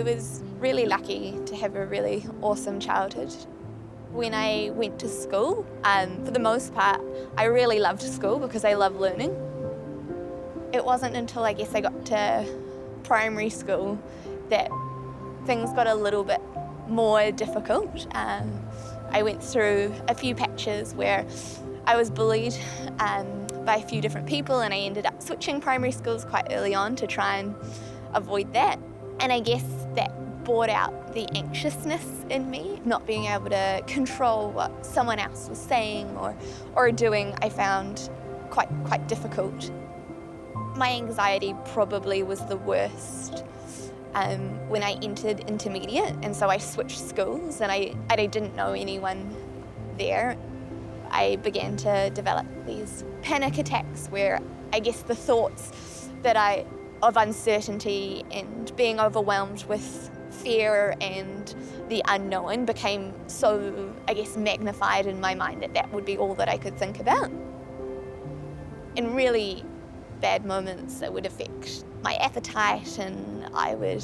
was really lucky to have a really awesome childhood. When I went to school, for the most part, I really loved school because I love learning. It wasn't until I guess I got to primary school that things got a little bit more difficult. I went through a few patches where I was bullied by a few different people, and I ended up switching primary schools quite early on to try and avoid that. And I guess that brought out the anxiousness in me, not being able to control what someone else was saying or doing. I found quite difficult. My anxiety probably was the worst when I entered intermediate, and so I switched schools and I didn't know anyone there. I began to develop these panic attacks where I guess the thoughts of uncertainty and being overwhelmed with fear and the unknown became so, I guess, magnified in my mind that would be all that I could think about. In really bad moments, it would affect my appetite, and I would,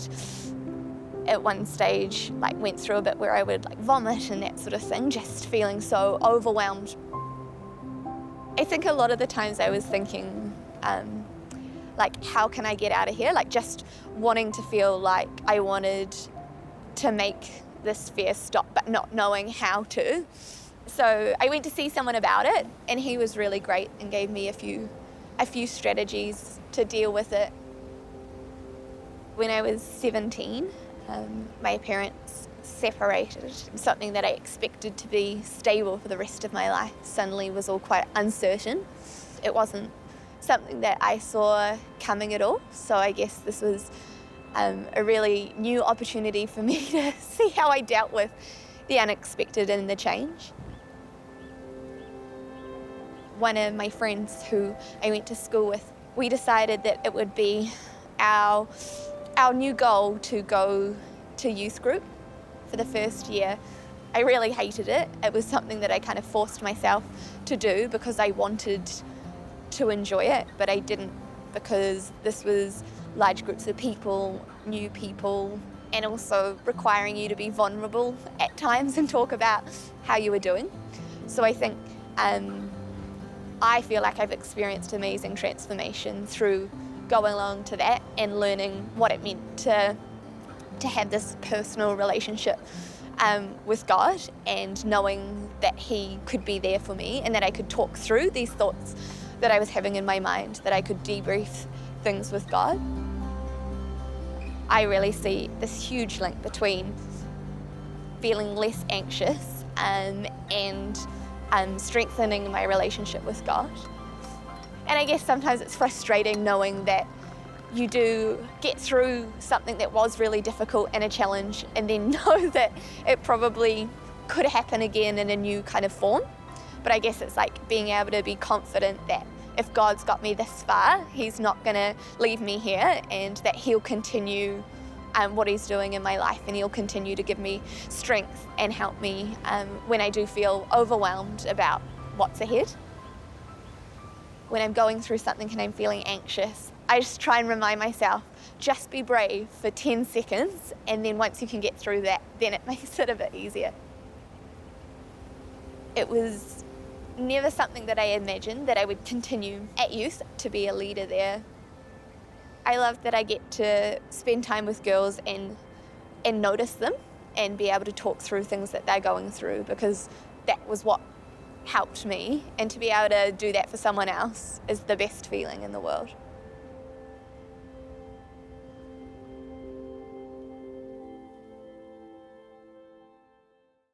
at one stage, went through a bit where I would vomit and that sort of thing, just feeling so overwhelmed. I think a lot of the times I was thinking, how can I get out of here? Just wanting to feel like I wanted to make this fear stop, but not knowing how to. So I went to see someone about it, and he was really great and gave me a few strategies to deal with it. When I was 17, my parents separated. Something that I expected to be stable for the rest of my life suddenly was all quite uncertain. It wasn't something that I saw coming at all, so I guess this was a really new opportunity for me to see how I dealt with the unexpected and the change. One of my friends who I went to school with, we decided that it would be our new goal to go to youth group for the first year. I really hated it. It was something that I kind of forced myself to do because I wanted to enjoy it, but I didn't, because this was large groups of people, new people, and also requiring you to be vulnerable at times and talk about how you were doing. So I think I feel like I've experienced amazing transformation through going along to that and learning what it meant to have this personal relationship with God, and knowing that He could be there for me and that I could talk through these thoughts that I was having in my mind, that I could debrief things with God. I really see this huge link between feeling less anxious and strengthening my relationship with God. And I guess sometimes it's frustrating knowing that you do get through something that was really difficult and a challenge, and then know that it probably could happen again in a new kind of form. But I guess it's being able to be confident that if God's got me this far, He's not going to leave me here, and that He'll continue what He's doing in my life, and He'll continue to give me strength and help me when I do feel overwhelmed about what's ahead. When I'm going through something and I'm feeling anxious, I just try and remind myself, just be brave for 10 seconds, and then once you can get through that, then it makes it a bit easier. It was never something that I imagined that I would continue at youth to be a leader there. I love that I get to spend time with girls and notice them and be able to talk through things that they're going through, because that was what helped me, and to be able to do that for someone else is the best feeling in the world.